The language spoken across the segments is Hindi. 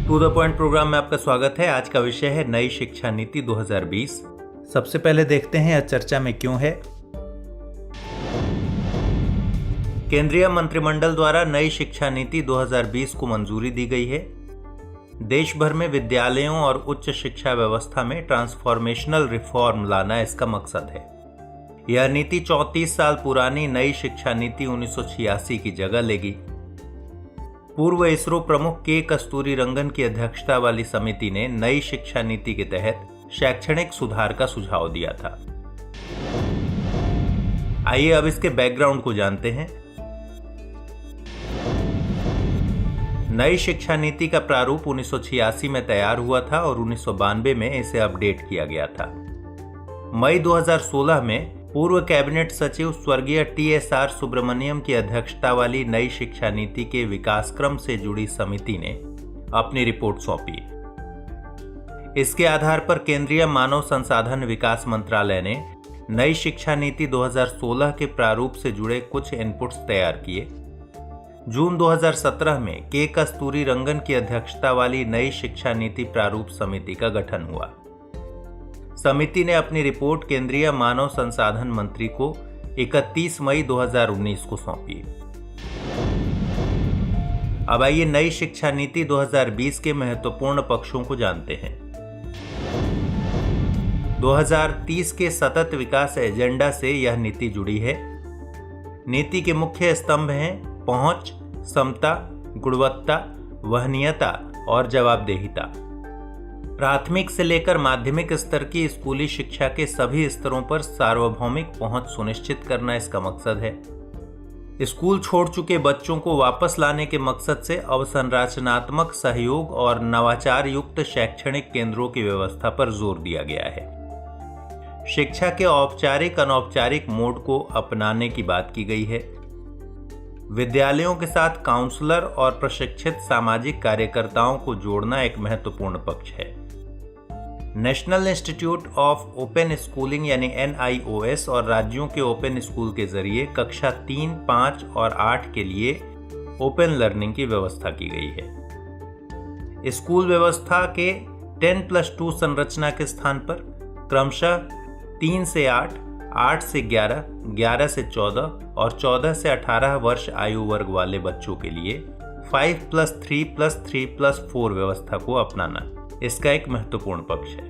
टू द पॉइंट प्रोग्राम में आपका स्वागत है। आज का विषय है नई शिक्षा नीति 2020। सबसे पहले देखते हैं यह चर्चा में क्यों है। केंद्रीय मंत्रिमंडल द्वारा नई शिक्षा नीति 2020 को मंजूरी दी गई है। देश भर में विद्यालयों और उच्च शिक्षा व्यवस्था में ट्रांसफॉर्मेशनल रिफॉर्म लाना इसका मकसद है। यह नीति 34 साल पुरानी नई शिक्षा नीति 1986 की जगह लेगी। पूर्व इसरो प्रमुख के कस्तूरी रंगन की अध्यक्षता वाली समिति ने नई शिक्षा नीति के तहत शैक्षणिक सुधार का सुझाव दिया था। आइए अब इसके बैकग्राउंड को जानते हैं। नई शिक्षा नीति का प्रारूप 1986 में तैयार हुआ था और 1992 में इसे अपडेट किया गया था। मई 2016 में पूर्व कैबिनेट सचिव स्वर्गीय TSR सुब्रमण्यम की अध्यक्षता वाली नई शिक्षा नीति के विकास क्रम से जुड़ी समिति ने अपनी रिपोर्ट सौंपी। इसके आधार पर केंद्रीय मानव संसाधन विकास मंत्रालय ने नई शिक्षा नीति 2016 के प्रारूप से जुड़े कुछ इनपुट्स तैयार किए। जून 2017 में के कस्तूरी रंगन की अध्यक्षता वाली नई शिक्षा नीति प्रारूप समिति का गठन हुआ। समिति ने अपनी रिपोर्ट केंद्रीय मानव संसाधन मंत्री को 31 मई 2019 को सौंपी। अब आइए नई शिक्षा नीति 2020 के महत्वपूर्ण पक्षों को जानते हैं। 2030 के सतत विकास एजेंडा से यह नीति जुड़ी है। नीति के मुख्य स्तंभ हैं पहुंच, समता, गुणवत्ता, वहनीयता और जवाबदेहिता। प्राथमिक से लेकर माध्यमिक स्तर की स्कूली शिक्षा के सभी स्तरों पर सार्वभौमिक पहुंच सुनिश्चित करना इसका मकसद है। स्कूल छोड़ चुके बच्चों को वापस लाने के मकसद से अवसंरचनात्मक सहयोग और नवाचार युक्त शैक्षणिक केंद्रों की व्यवस्था पर जोर दिया गया है। शिक्षा के औपचारिक अनौपचारिक मोड को अपनाने की बात की गई है। विद्यालयों के साथ काउंसलर और प्रशिक्षित सामाजिक कार्यकर्ताओं को जोड़ना एक महत्वपूर्ण पक्ष है। National institute of open schooling यानी NIOS और राज्यों के ओपन स्कूल के जरिए कक्षा 3, 5 और 8 के लिए ओपन लर्निंग की व्यवस्था की गई है। स्कूल व्यवस्था के 10+2 संरचना के स्थान पर क्रमशः 3 से 8, 8 से 11, 11 से 14 और 14 से 18 वर्ष आयु वर्ग वाले बच्चों के लिए 5+3+3+4 व्यवस्था को अपनाना इसका एक महत्वपूर्ण पक्ष है।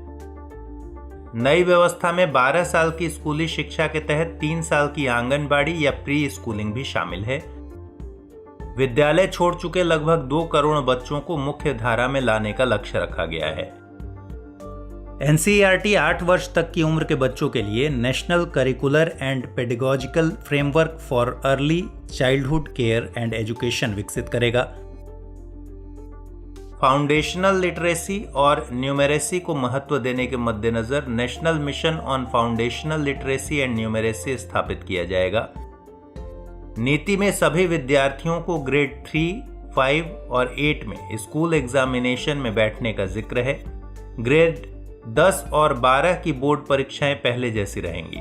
नई व्यवस्था में 12 साल की स्कूली शिक्षा के तहत 3 साल की आंगनबाड़ी या प्री स्कूलिंग भी शामिल है। विद्यालय छोड़ चुके लगभग 2 करोड़ बच्चों को मुख्य धारा में लाने का लक्ष्य रखा गया है। NCERT 8 वर्ष तक की उम्र के बच्चों के लिए national curricular and pedagogical framework for early childhood care and education विकसित करेगा। फाउंडेशनल लिटरेसी और न्यूमेरेसी को महत्व देने के मद्देनजर national mission on foundational literacy and numeracy स्थापित किया जाएगा। नीति में सभी विद्यार्थियों को ग्रेड 3, 5 और 8 में स्कूल एग्जामिनेशन में बैठने का जिक्र है। ग्रेड 10 और 12 की बोर्ड परीक्षाएं पहले जैसी रहेंगी।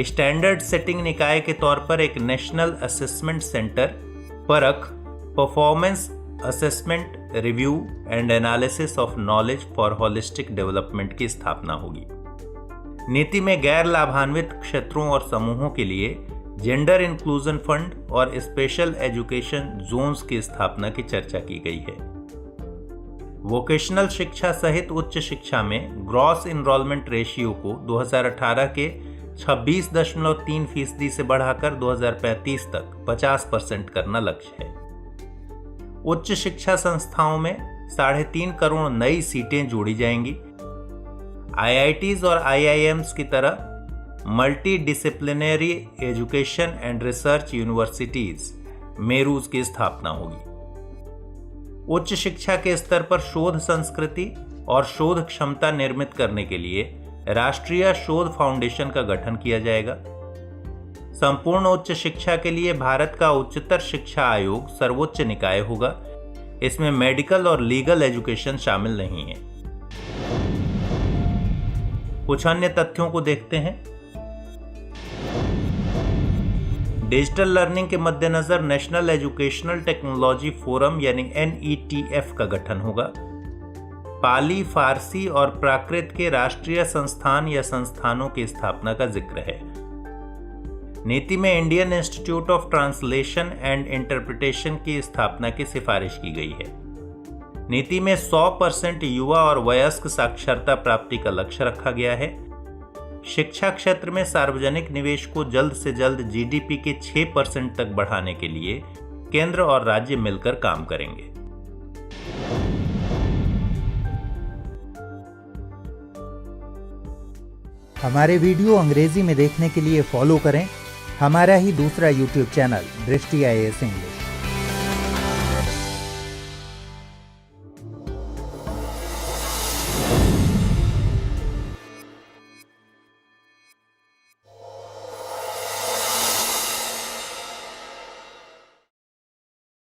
स्टैंडर्ड सेटिंग निकाय के तौर पर एक नेशनल असेसमेंट सेंटर परख, performance assessment, review and analysis of knowledge for holistic development की स्थापना होगी। नीति में गैर लाभान्वित क्षेत्रों और समूहों के लिए जेंडर इंक्लूजन फंड और स्पेशल एजुकेशन जोन्स की स्थापना की चर्चा की गई है। वोकेशनल शिक्षा सहित उच्च शिक्षा में ग्रॉस इनरोलमेंट रेशियो को 2018 के 26.3% से बढ़ाकर 2035 तक 50% करना लक्ष्य है। उच्च शिक्षा संस्थाओं में 3.5 करोड़ नई सीटें जोड़ी जाएंगी। IITs और IIMs की तरह multi disciplinary education and research universities MERUs की स्थापना होगी। उच्च शिक्षा के स्तर पर शोध संस्कृति और शोध क्षमता निर्मित करने के लिए राष्ट्रीय शोध फाउंडेशन का गठन किया जाएगा। संपूर्ण उच्च शिक्षा के लिए भारत का उच्चतर शिक्षा आयोग सर्वोच्च निकाय होगा। इसमें मेडिकल और लीगल एजुकेशन शामिल नहीं है। कुछ अन्य तथ्यों को देखते हैं। डिजिटल लर्निंग के मद्देनजर नेशनल एजुकेशनल टेक्नोलॉजी फोरम यानी NETF का गठन होगा। पाली, फारसी और प्राकृत के राष्ट्रीय संस्थान या संस्थानों की स्थापना का जिक्र है। नीति में Indian institute of translation and interpretation की स्थापना की सिफारिश की गई है। नीति में 100% युवा और वयस्क साक्षरता प्राप्ति का लक्ष्य रखा गया है। शिक्षा क्षेत्र में सार्वजनिक निवेश को जल्द से जल्द GDP के 6% तक बढ़ाने के लिए केंद्र और राज्य मिलकर काम करेंगे। हमारे वीडियो अंग्रेजी में देखने के लिए फॉलो करें हमारा ही दूसरा YouTube चैनल दृष्टि IAS इंग्लिश।